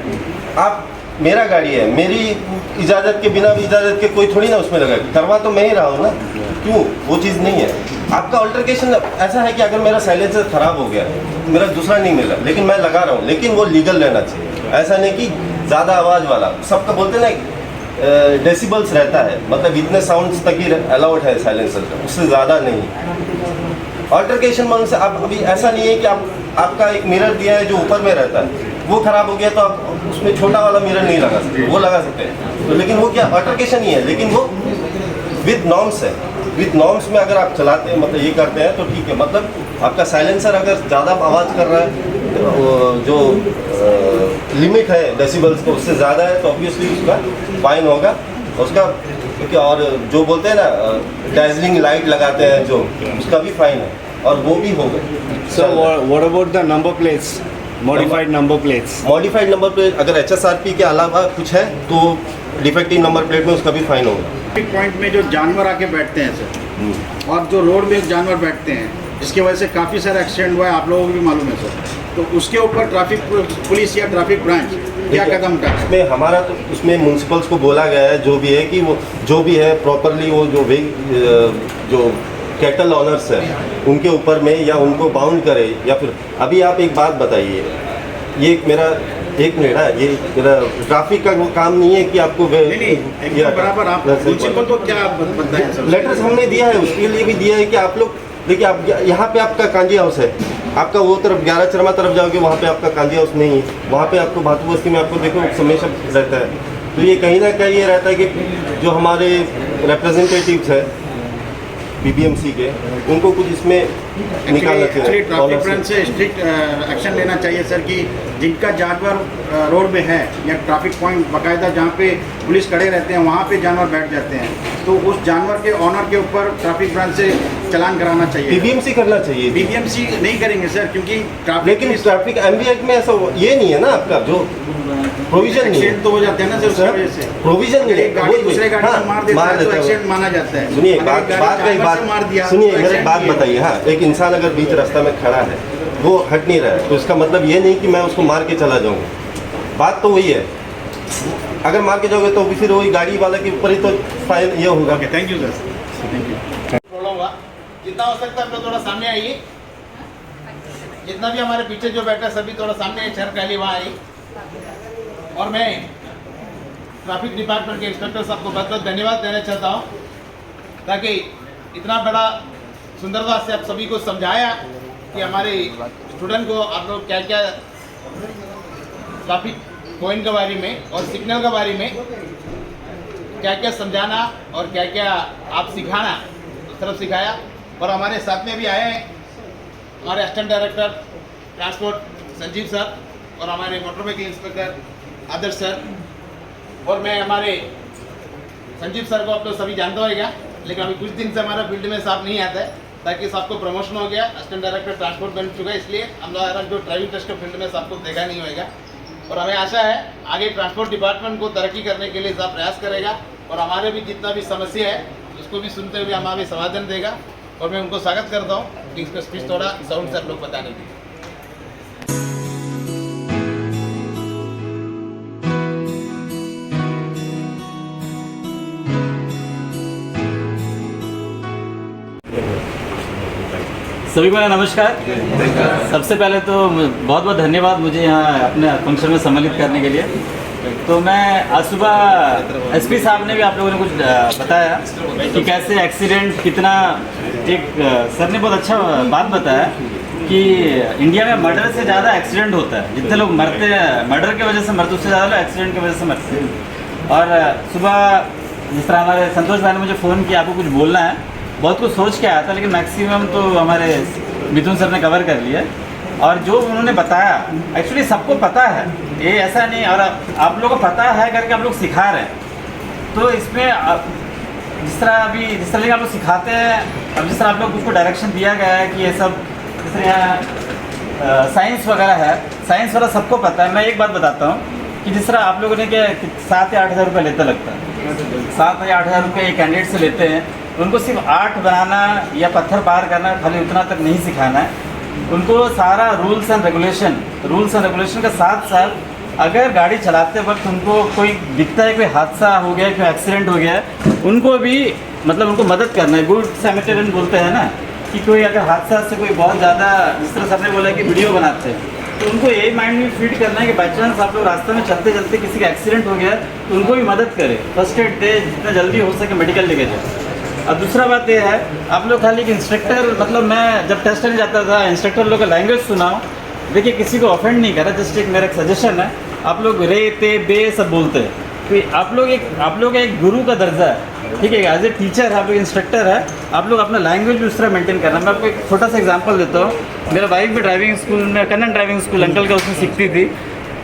Speaker 1: आप मेरा गाड़ी है, मेरी इजाज़त के बिना भी इजाज़त के कोई थोड़ी ना उसमें लगा, करवा तो मैं ही रहा हूँ ना, क्यों वो चीज़ नहीं है। आपका अल्ट्रेशन ऐसा है कि अगर मेरा साइलेंसर ख़राब हो गया, मेरा दूसरा नहीं मिला लेकिन मैं लगा रहा हूँ, लेकिन वो लीगल रहना चाहिए। ऐसा नहीं कि ज़्यादा आवाज़ वाला, सबका बोलते ना डेसिबल्स रहता है, मतलब इतने साउंड्स तक ही अलाउड है साइलेंसर का, उससे ज़्यादा नहीं। अल्ट्रेशन मन से आप अभी ऐसा नहीं है कि आपका एक मिरर दिया है जो ऊपर में रहता है, वो खराब हो गया तो आप उसमें छोटा वाला मिरर नहीं लगा सकते, वो लगा सकते हैं तो, लेकिन वो क्या अल्ट्रेशन ही है, लेकिन वो विद नॉर्म्स है। विद नॉर्म्स में अगर आप चलाते हैं मतलब ये करते हैं तो ठीक है। मतलब आपका साइलेंसर अगर ज़्यादा आवाज़ कर रहा है, जो लिमिट है डेसिबल्स को उससे ज़्यादा है तो ऑब्वियसली उसका फाइन होगा उसका। क्योंकि और जो बोलते हैं ना डैजलिंग लाइट लगाते हैं जो, उसका भी फाइन है और वो भी होगा।
Speaker 2: Sir what about the number plates, modified number plates?
Speaker 1: Modified number plate अगर HSRP के अलावा कुछ है तो डिफेक्टिव नंबर प्लेट में उसका भी फाइन होगा।
Speaker 4: एक पॉइंट में जो जानवर आके बैठते हैं सर, और जो रोड में जानवर बैठते हैं जिसकी वजह से काफ़ी सारा एक्सीडेंट हुआ है, आप लोगों को भी मालूम है सर, तो उसके ऊपर ट्रैफिक पुलिस या ट्रैफिक ब्रांच क्या कदम उठाए?
Speaker 1: उसमें हमारा तो उसमें म्यूनसिपल्स को बोला गया है जो भी है कि वो जो भी है प्रॉपरली वो जो कैटल ऑनर्स है उनके ऊपर में या उनको बाउंड करे, या फिर अभी आप एक बात बताइए, ये एक मिनट है, ये मेरा ट्रैफिक का वो काम नहीं है कि आपको
Speaker 4: बराबर आप म्यूनसिपल तो क्या बनता है सर?
Speaker 1: लेटर्स हमने दिया है, उसके लिए भी दिया है कि आप लोग देखिए, आप यहाँ पे आपका कांजी हाउस है, आपका वो तरफ 11 चरमा तरफ जाओगे वहाँ पे आपका कांजी हाउस नहीं है, वहाँ पे आपको भातू बस्ती में आपको देखो हमेशा रहता है। तो ये कहीं ना कहीं ये रहता है कि जो हमारे रिप्रेजेंटेटिव्स है BBMC के, उनको कुछ इसमें निकालना चाहिए।
Speaker 4: ट्रैफिक ब्रांच से स्ट्रिक्ट एक्शन लेना चाहिए सर कि जिनका जानवर रोड में है या ट्रैफिक पॉइंट बाकायदा जहाँ पे पुलिस खड़े रहते हैं वहाँ पे जानवर बैठ जाते हैं तो उस जानवर के ऑनर के ऊपर ट्रैफिक ब्रांच से चालान कराना चाहिए।
Speaker 1: बीबीएमसी करना चाहिए।
Speaker 4: बीबीएमसी नहीं करेंगे सर, क्योंकि
Speaker 1: लेकिन ट्रैफिक एमवी एक्ट में ऐसा ये नहीं है ना, आपका जो प्रोविजन नहीं है।
Speaker 4: एक्सीडेंट तो हो जाते हैं ना सर उसकी वजह से।
Speaker 1: प्रोविजन नहीं है।
Speaker 4: एक गाड़ी दूसरे गाड़ी
Speaker 1: हाँ,
Speaker 4: को मार देता है तो
Speaker 1: है।
Speaker 4: एक्सीडेंट माना जाता है।
Speaker 1: सुनिए
Speaker 4: अगर एक गाड़ी जानवर से मार दिया
Speaker 1: सुनिए
Speaker 4: तो
Speaker 1: मेरे
Speaker 4: accident
Speaker 1: बात
Speaker 4: नहीं है।
Speaker 1: बताइए। हाँ, एक इंसान अगर बीच रास्ता में खड़ा है, वो हट नहीं रहा है, तो इसका मतलब ये नहीं कि मैं उसको मार के चला जाऊंगा। बात तो वही है, अगर मार के जाओगे तो फिर वही गाड़ी वाला के ऊपर ही तो फाइन ये होगा।
Speaker 4: Okay, thank you sir. Thank you.
Speaker 5: Problem हुआ, जितना हो सकता है आप लोग थोड़ा सामने आइए। जितना भी हमारे पीछे जो बैठा है सभी थोड़ा सामने आइए, चेयर खाली वहाँ आइए। और मैं ट्रैफिक डिपार्टमेंट के इंस्पेक्टर साहब को बहुत बहुत धन्यवाद देना चाहता हूँ, ताकि इतना बड़ा सुंदरता से आप सभी को समझाया कि हमारे स्टूडेंट को आप लोग क्या क्या ट्रैफिक पॉइंट के बारे में और सिग्नल के बारे में क्या क्या समझाना और क्या क्या आप सिखाना, उस तरफ सिखाया। और हमारे साथ में भी आए हैं हमारे assistant director transport Sanjeev sir और हमारे मोटरवे के इंस्पेक्टर आदर्श सर। और मैं हमारे संजीव सर को आप लोग सभी जानते होगा, लेकिन अभी कुछ दिन से हमारा फील्ड में साहब नहीं आता है, ताकि साहब को प्रमोशन हो गया, असिस्टेंट डायरेक्टर ट्रांसपोर्ट बन चुका है, इसलिए हम लोग जो ड्राइविंग टेस्ट के फील्ड में साहब को देखा नहीं होगा। और हमें आशा है आगे ट्रांसपोर्ट डिपार्टमेंट को तरक्की करने के लिए साहब प्रयास करेगा और हमारे भी जितना भी समस्या है उसको भी सुनते हुए हमारा भी समाधान देगा। और मैं उनको स्वागत करता हूँ कि इसका स्पीच थोड़ा साउंड से आप लोग बताने दीजिए।
Speaker 6: सभी को नमस्कार। सबसे पहले तो बहुत बहुत धन्यवाद मुझे यहाँ अपने फंक्शन में सम्मिलित करने के लिए। तो मैं आज सुबह एसपी साहब ने भी आप लोगों ने कुछ बताया कि कैसे एक्सीडेंट कितना, एक सर ने बहुत अच्छा बात बताया कि इंडिया में मर्डर से ज़्यादा एक्सीडेंट होता है। जितने लोग मरते हैं मर्डर की वजह से मरते, उससे ज़्यादा लोग एक्सीडेंट की वजह से मरते हैं। और सुबह जिस तरह हमारे संतोष भाई ने मुझे फ़ोन किया, आपको कुछ बोलना है, बहुत कुछ सोच के आया था, लेकिन मैक्सिमम तो हमारे मिथुन सर ने कवर कर लिया। और जो उन्होंने बताया एक्चुअली सबको पता है, ये ऐसा नहीं, और आप लोगों को पता है करके आप लोग सिखा रहे हैं। तो इसमें जिस तरह आप लोग सिखाते हैं, अब जिस तरह आप लोग उसको डायरेक्शन दिया गया है कि ये सब जिस तरह यहाँ साइंस वगैरह है, साइंस वाला सबको पता है। मैं एक बात बताता हूँ कि जिस तरह आप लोगों ने क्या 7 या 8 हज़ार रुपये लेता लगता है, 7 या 8 हज़ार रुपये एक कैंडिडेट से लेते हैं। उनको सिर्फ आर्ट बनाना या पत्थर पार करना, खाली उतना तक नहीं सिखाना है। उनको सारा रूल्स एंड रेगुलेशन के साथ साथ अगर गाड़ी चलाते वक्त उनको कोई दिखता है, कोई हादसा हो गया, कोई एक्सीडेंट हो गया, उनको भी मतलब उनको मदद करना है। गुड सैमरिटन बोलते हैं ना, कि कोई अगर हादसा से कोई बहुत ज़्यादा, जिस तरह सबने बोला कि वीडियो बनाते हैं, तो उनको ये माइंड में फीड करना है कि बाई चांस आप लोग रास्ते में चलते चलते किसी का एक्सीडेंट हो गया तो उनको भी मदद करें, फर्स्ट एड दे, जितना जल्दी हो सके मेडिकल लेके जाए। और दूसरा बात ये है, आप लोग खाली इंस्ट्रक्टर, मतलब मैं जब टेस्ट करने जाता था इंस्ट्रक्टर लोग का लैंग्वेज सुनाओ, देखिए किसी को ऑफेंड नहीं करा, जस्ट एक मेरा सजेशन है। आप लोग रे ते बे सब बोलते हैं, तो आप लोग एक गुरु का दर्जा है, ठीक है, एज ए टीचर है, आप लोग इंस्ट्रक्टर है, आप लोग अपना लैंग्वेज भी उस तरह मेंटेन करना। मैं आपको एक छोटा सा एग्जांपल देता हूँ। मेरा वाइफ भी ड्राइविंग स्कूल में, कन्नन ड्राइविंग स्कूल अंकल का, उसमें सीखती थी।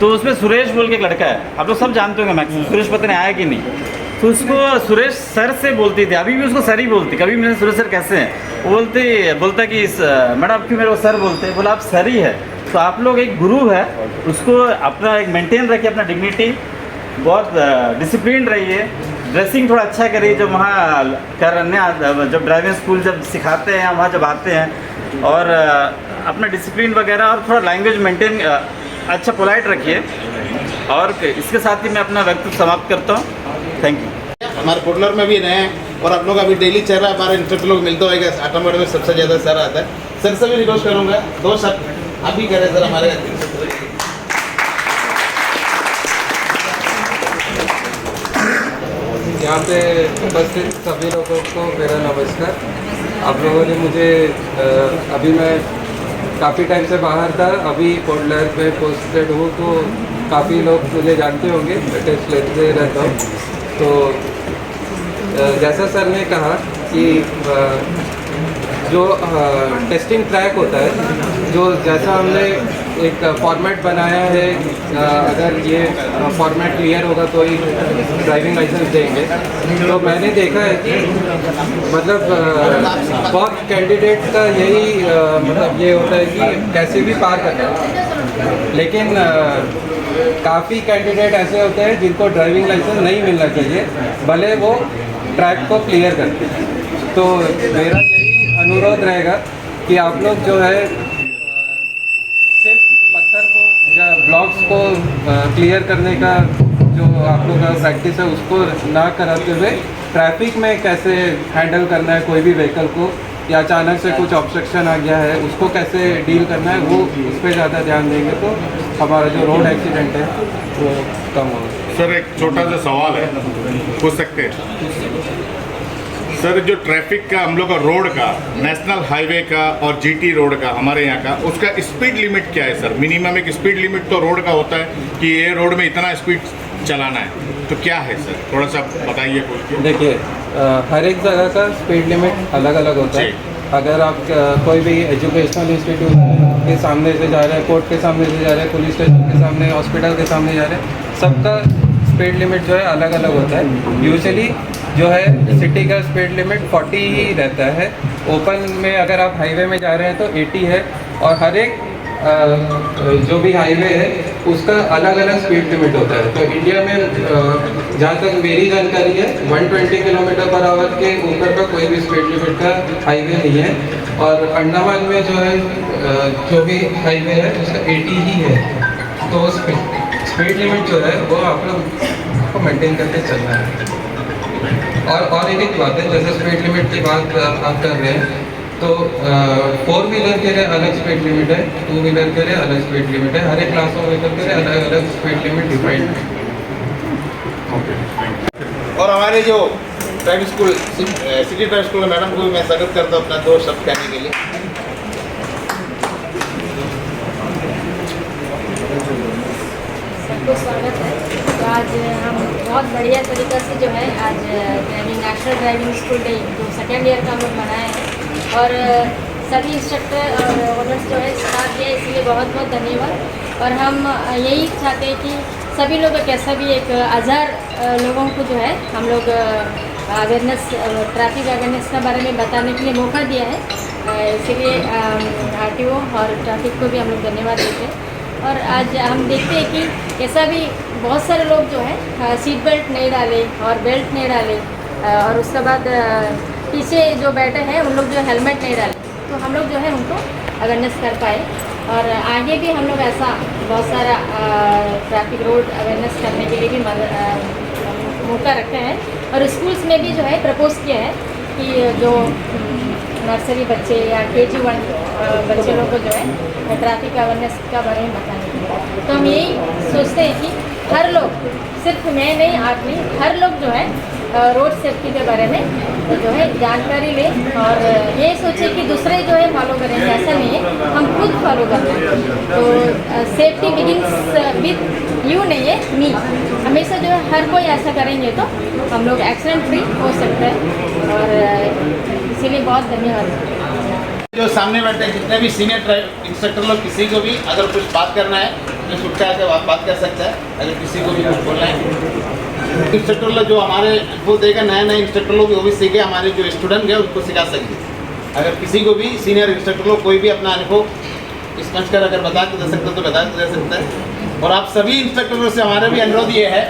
Speaker 6: तो उसमें सुरेश बोल के एक लड़का है, आप लोग सब जानते होंगे मैक्सिमम, सुरेश पता नहीं आया कि नहीं। तो उसको सुरेश सर से बोलती थी, अभी भी उसको सर ही बोलती। कभी मैंने सुरेश सर कैसे हैं, वो बोलता कि मैडम आप क्यों मेरे को सर बोलते हैं, बोला आप सर ही है। तो आप लोग एक गुरु है, उसको अपना एक मेंटेन रखिए, अपना डिग्निटी, बहुत डिसिप्लिन रहिए, ड्रेसिंग थोड़ा अच्छा करिए जब वहाँ करने, जब ड्राइविंग स्कूल जब सिखाते हैं वहाँ जब आते हैं, और अपना डिसिप्लिन वगैरह और थोड़ा लैंग्वेज मेंटेन अच्छा पोलाइट रखिए। और इसके साथ ही मैं अपना वक्तव्य समाप्त करता हूँ। Thank you.
Speaker 5: हमारे पोर्टलर में भी रहे हैं और आप लोग अभी डेली चल रहा है, हमारे इंस्ट्रक्टर लोग मिलते होगा, ऑटोमोटिव में सबसे ज़्यादा सर आता है। सर से भी रिक्वेस्ट करूँगा 2 शब्द आप भी करें सर हमारे।
Speaker 7: यहाँ पे उपस्थित सभी लोगों को मेरा नमस्कार। आप लोगों ने मुझे अभी मैं काफ़ी टाइम से बाहर था, अभी पोर्टलर पे पोस्टेड हूँ, तो काफ़ी लोग मुझे जानते होंगे, टेस्ट लेते रहता हूँ। तो जैसा सर ने कहा कि जो टेस्टिंग ट्रैक होता है जो जैसा हमने एक फॉर्मेट बनाया है, अगर ये फॉर्मेट क्लियर होगा तो ही ड्राइविंग लाइसेंस देंगे। तो मैंने देखा है कि मतलब बहुत कैंडिडेट का यही मतलब ये होता है कि कैसे भी पार करना है, लेकिन काफ़ी कैंडिडेट ऐसे होते हैं जिनको ड्राइविंग लाइसेंस नहीं मिलना चाहिए, भले वो ट्रैक को क्लियर करते हैं। तो मेरा यही अनुरोध रहेगा कि आप लोग जो है सिर्फ पत्थर को या ब्लॉक्स को क्लियर करने का जो आप लोग का प्रैक्टिस है उसको ना कराते हुए ट्रैफिक में कैसे हैंडल करना है कोई भी व्हीकल को, या अचानक से कुछ ऑब्स्ट्रक्शन आ गया है उसको कैसे डील करना है, वो उस पर ज़्यादा ध्यान देंगे तो हमारा जो रोड एक्सीडेंट है वो कम होगा।
Speaker 3: सर एक छोटा सा सवाल है, पूछ सकते हैं? सर जो ट्रैफिक का हम लोग का रोड का, नेशनल हाईवे का और जीटी रोड का हमारे यहाँ का, उसका स्पीड लिमिट क्या है सर? मिनिमम एक स्पीड लिमिट तो रोड का होता है कि ये रोड में इतना स्पीड चलाना है, तो क्या है सर? थोड़ा सा बताइए बोल के।
Speaker 7: देखिए हर एक जगह का स्पीड लिमिट अलग अलग होता है। अगर आप कोई भी एजुकेशनल इंस्टीट्यूट के सामने से जा रहे हैं, कोर्ट के सामने से जा रहे हैं, पुलिस स्टेशन के सामने, हॉस्पिटल के सामने जा रहे हैं, सबका स्पीड लिमिट जो है अलग अलग होता है। यूजुअली जो है सिटी का स्पीड लिमिट 40 ही रहता है। ओपन में अगर आप हाईवे में जा रहे हैं तो 80 है, और हर एक जो भी हाईवे है उसका अलग अलग स्पीड लिमिट होता है। तो इंडिया में जहाँ तक मेरी जानकारी है 120 km/h के ऊपर का कोई भी स्पीड लिमिट का हाईवे नहीं है, और अंडमान में जो है जो भी हाईवे है उसका 80 ही है। तो स्पीड लिमिट जो है वो आप लोग को मेंटेन करके चलना है। और एक बात है, जैसे स्पीड लिमिट की बात आप कर रहे हैं, तो 4 व्हीलर के लिए अलग स्पीड लिमिट है, 2 व्हीलर के लिए अलग स्पीड लिमिट है, हर एक क्लास ऑफ व्हीकल के लिए अलग अलग स्पीड लिमिट डिफाइंड है।
Speaker 5: और हमारे जो driving school city driving school madam को भी मैं स्वागत करता हूँ अपना 2 शब्द कहने के लिए।
Speaker 8: सबको स्वागत है। तो आज हम बहुत बढ़िया तरीक़े से जो है आज driving national driving school day जो 2nd ईयर का हम लोग मनाए हैं, और सभी इंस्ट्रक्टर और ओनर्स जो है साथ दिया, इसलिए बहुत बहुत धन्यवाद। और हम यही चाहते हैं कि सभी लोग कैसा भी एक 1000 लोगों को जो है हम लोग अवेयरनेस, ट्रैफिक अवेयरनेस के बारे में बताने के लिए मौका दिया है। इसीलिए RTO और ट्रैफिक को भी हम लोग धन्यवाद देते हैं। और आज हम देखते हैं कि ऐसा भी बहुत सारे लोग जो है सीट बेल्ट नहीं डाले और बेल्ट नहीं डाले, और उसके बाद पीछे जो बैठे हैं उन लोग जो हेलमेट नहीं डाले, तो हम लोग जो है उनको अवेयरनेस कर पाए। और आगे भी हम लोग ऐसा बहुत सारा ट्रैफिक रोड अवेयरनेस करने के लिए भी मौका रखे हैं। और स्कूल्स में भी जो है प्रपोज किया है कि जो नर्सरी बच्चे या KG1 बच्चे लोग को जो है ट्रैफिक अवेयरनेस का बारे में बताने के लिए, तो हम यही सोचते हैं कि हर लोग, सिर्फ मैं नहीं आप नहीं, हर लोग जो है रोड सेफ्टी के बारे में जो है जानकारी लें, और ये सोचे कि दूसरे जो है फॉलो करेंगे, ऐसा नहीं है, हम खुद फॉलो करते हैं। तो सेफ्टी बिगिंस विथ यू नहीं है, मी। हमेशा जो है हर कोई ऐसा करेंगे तो हम लोग एक्सीडेंट फ्री हो सकते हैं। और इसीलिए बहुत धन्यवाद।
Speaker 5: जो सामने बैठे हैं जितने भी सीनियर ड्राइव इंस्ट्रक्टर लोग, किसी को भी अगर कुछ बात करना है तो छुट्टा है आप बात कर सकता है। अगर किसी को भी कुछ बोलना है, इंस्ट्रक्टर लोग जो हमारे वो देगा, नए इंस्ट्रक्टर लोग वो भी सीखे, हमारे जो स्टूडेंट है उसको सिखा सकते। अगर किसी को भी सीनियर इंस्ट्रक्टर लोग कोई भी अपना अनुभव इस मंच कर अगर बता के दे सकते तो बता के दे सकता है। और आप सभी इंस्ट्रक्टरों से हमारा भी अनुरोध ये है,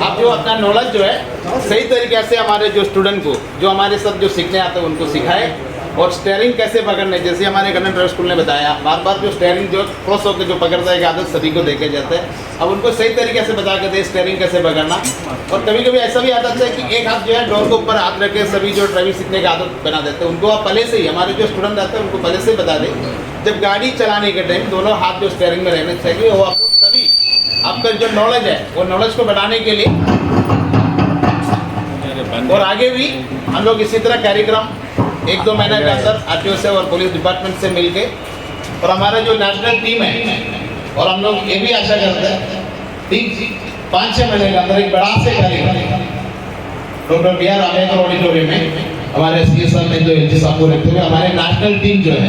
Speaker 5: आप जो अपना नॉलेज जो है सही तरीके से हमारे जो स्टूडेंट को, जो हमारे साथ जो सीखने आते हैं उनको सिखाए। और स्टेयरिंग कैसे पकड़ना है, जैसे हमारे गवर्नमेंट ड्राइविंग स्कूल ने बताया, बार बार जो स्टेयरिंग जो क्रॉस होकर जो पकड़ता है, आदत सभी को देखा जाता है। अब उनको सही तरीके से बता के दे स्टेयरिंग कैसे पकड़ना। और कभी कभी ऐसा भी आदत है कि एक हाथ जो है डोर के ऊपर हाथ रख के सभी जो ड्राइविंग सीखने की आदत बना देते हैं। उनको आप पहले से ही, हमारे जो स्टूडेंट रहते हैं उनको पहले से ही बता दें, जब गाड़ी चलाने के टाइम दोनों हाथ जो स्टेयरिंग में रहने चाहिए। वो आप लोग सभी आपका जो नॉलेज है वो नॉलेज को बढ़ाने के लिए, और आगे भी हम लोग इसी तरह कार्यक्रम 1-2 महीने के अंदर RTO से और पुलिस डिपार्टमेंट से मिलके, और हमारा जो नेशनल टीम है, और हम लोग ये भी आशा करते हैं 5-6 महीने के अंदर एक बड़ा से कार्यक्रम डॉक्टर BR आंबेडकर ऑडिटोरियम में हमारे CS साहब ने जो LG साहब को रखते हुए हमारे नेशनल टीम जो है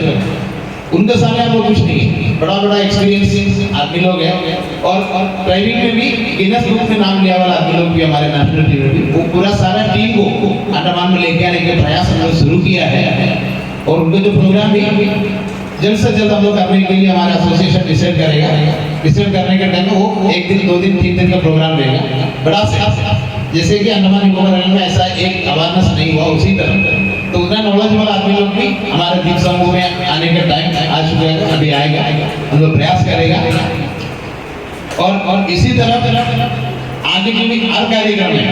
Speaker 5: उनके सामने हम लोग कुछ नहीं है, बड़ा बड़ा एक्सपीरियंस आदमी लोग हैं और ड्राइविंग में भी गिनेस बुक में नाम लिया वाला आदमी लोग भी हमारे नेशनल टीम में भी, वो पूरा सारा टीम को अंडमान में लेके आने के प्रयास हम लोग शुरू किया है और उनका जो प्रोग्राम भी जल्द से जल्द हम लोग करने के लिए हमारा एसोसिएशन डिसाइड करेगा। डिसाइड करने के टाइम में वो 1 दिन 2 दिन 3 दिन का प्रोग्राम रहेगा बड़ा से, जैसे कि अंडमान निकोबार आइलैंड में ऐसा एक अवेयरनेस नहीं हुआ उसी तरह, तो उतना नॉलेजेबल आदमी लोग भी हमारे द्वीप समूह में आने का टाइम आ चुका है, अभी आएगा, हम लोग प्रयास करेगा और इसी तरह आगे के भी हर कार्यक्रम में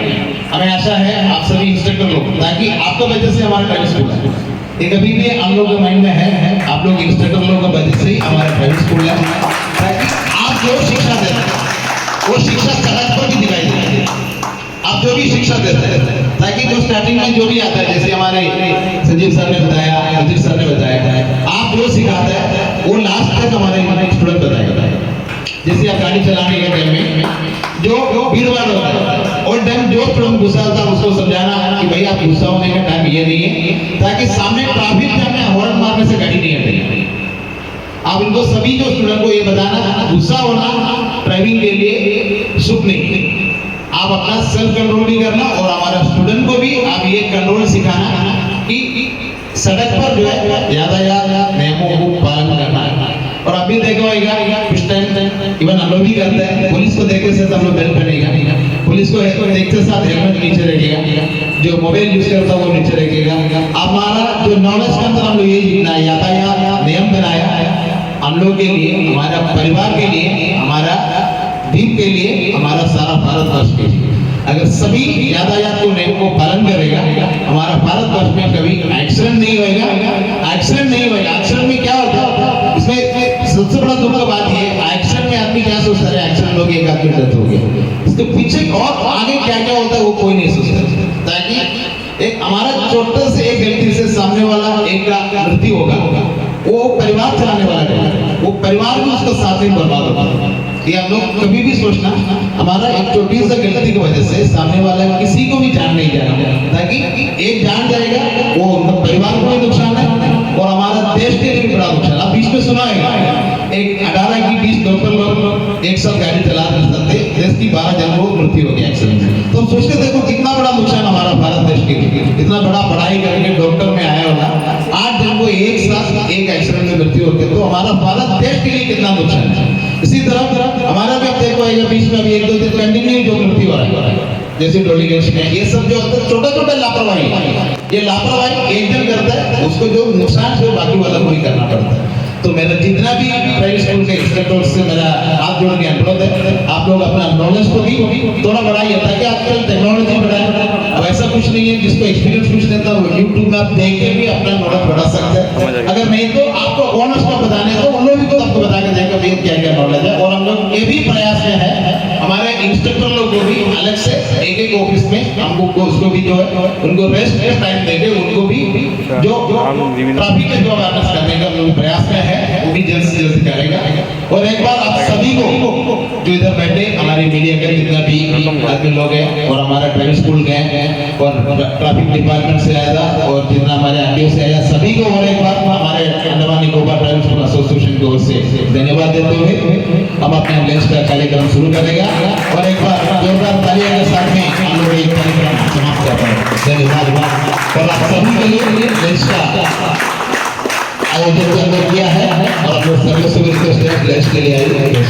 Speaker 5: हमें आशा है आप सभी इंस्ट्रक्टर लोग, ताकि आपको वजह से हमारा ड्राइविंग स्कूल है, ये कभी भी हम लोग के माइंड में है आप लोग इंस्ट्रक्टर लोगों की वजह से ही हमारा ड्राइविंग स्कूल है, ताकि आप जो शिक्षा देते हैं वो शिक्षा सड़क पर भी दिखाई देती है। आप जो भी शिक्षा देते हैं ताकि जो स्टार्टिंग में जो भी आता है, जैसे हमारे संजीव सर ने बताया, अजीत सर ने बताया, आप जो सिखाते हैं वो लास्ट तक हमारे स्टूडेंट बताएगा। जैसे आप गाड़ी चलाने के टाइम में जो भीड़ भाड़ होता है और टाइम जो स्टूडेंट गुस्सा होता है उसको समझाना कि भाई आप गुस्सा होने का टाइम ये नहीं है, ताकि सामने ट्रैफिक जाम में हॉर्न मारने से गाड़ी नहीं हटेगी। आप इनको सभी जो स्टूडेंट को ये बताना, गुस्सा होना ड्राइविंग के लिए शुभ नहीं, आप अपना सेल्फ कंट्रोल भी करना और हमारा स्टूडेंट को भी आप ये कंट्रोल सिखाना कि सड़क पर जो है यातायात नियमों को पालन करना है। और अभी देखो कुछ टाइम इवन हम लोग भी करते हैं, पुलिस को देखते से हम लोग बेल्ट पहनेगा, पुलिस को देखते साथ हेलमेट नीचे रखेगा, जो मोबाइल यूज करता है वो नीचे रखेगा। हमारा जो नॉलेज के अंदर हम लोग ये यातायात नियम बनाया है हम लोग के लिए, हमारा परिवार के लिए, हमारा द्वीप के लिए, हमारा सारा भारतवर्ष के लिए। अगर सभी यातायात को नियम को पालन करेगा, हमारा भारतवर्ष में कभी एक्सीडेंट नहीं होएगा। एक्सीडेंट नहीं होएगा, एक्सीडेंट में क्या होता है, इसमें सबसे बड़ा दुख का बात ये, एक्सीडेंट में आदमी क्या सोचता है, एक्सीडेंट हो गया, एक आदमी डेथ हो गया, इसके पीछे और आगे क्या क्या होता है वो कोई नहीं सोचता, ताकि एक हमारा छोटे से एक गलती से सामने वाला एक का मृत्यु होगा, वो परिवार चलाने वाला है, वो परिवार भी उसका साथ ही बर्बाद होगा। ये हम लोग कभी भी सोचना, हमारा एक छोटी सी गलती की वजह से सामने वाला किसी को भी जान नहीं जाएगा, ताकि एक जान जाएगा वो उनका परिवार को भी नुकसान है और हमारा देश के लिए भी बड़ा नुकसान। आप बीच में सुना है एक 18 की 20 डॉक्टर लोग एक साथ गाड़ी चला रहे थे, देश की 12 जन को मृत्यु हो गया एक्सीडेंट में। तो सोचते देखो कितना बड़ा नुकसान हमारा भारत देश के लिए, इतना बड़ा पढ़ाई करके डॉक्टर में आया होगा, 8 जन को एक साथ एक एक्सीडेंट में मृत्यु होती है, तो हमारा भारत देश के लिए कितना नुकसान है। इसी तरह हमारा भी अब देखो बीच में अभी 1-2 दिन कंटिन्यू जो मृत्यु हो रहा है, जैसे डोली गैस में, ये सब जो होता है छोटा छोटा लापरवाही, ये लापरवाही एक जन करता है, उसको जो नुकसान है बाकी वाला को ही करना पड़ता है। तो मेरा जितना भी प्राइवेट स्कूल के इंस्ट्रक्टर से मेरा हाथ जोड़ के अनुरोध है, आप लोग अपना नॉलेज को भी थोड़ा बढ़ाइए, ताकि आजकल टेक्नोलॉजी बढ़ाए। अब ऐसा कुछ नहीं है, जिसको एक्सपीरियंस कुछ देता वो यूट्यूब में आप देख के भी अपना नॉलेज बढ़ा सकते हैं, अगर नहीं तो आपको ऑनर्स को बताने तो उन लोग भी आपको बता के देगा भैया क्या क्या नॉलेज है। और हम लोग ये भी प्रयास में है, हमारे इंस्ट्रक्टर लोग को भी अलग से एक ऑफिस में हमको उसको भी जो है उनको रेस्ट टाइम देके उनको भी जो ट्रैफिक के जो अवेयरनेस करने का हम लोग प्रयास में है, वो भी जल्द से जल्द करेगा। और एक बार आप सभी को जो इधर बैठे हमारे मीडिया के जितना भी आदमी लोग हैं और हमारा ड्राइविंग स्कूल गए और ट्रैफिक डिपार्टमेंट से आया और जितना हमारे आरटीओ से आया, सभी को और एक बार हमारे Andaman Nicobar driving school association की ओर से धन्यवाद देते हुए हम अपने लंच का कार्यक्रम शुरू करेगा। और एक बार जोरदार तालियों के साथ में हम लोग एक कार्यक्रम समाप्त करते हैं। धन्यवाद। और आप सभी के लिए लंच का आयोजन किया है और आप लोग सभी से रिक्वेस्ट है लंच के लिए आइए।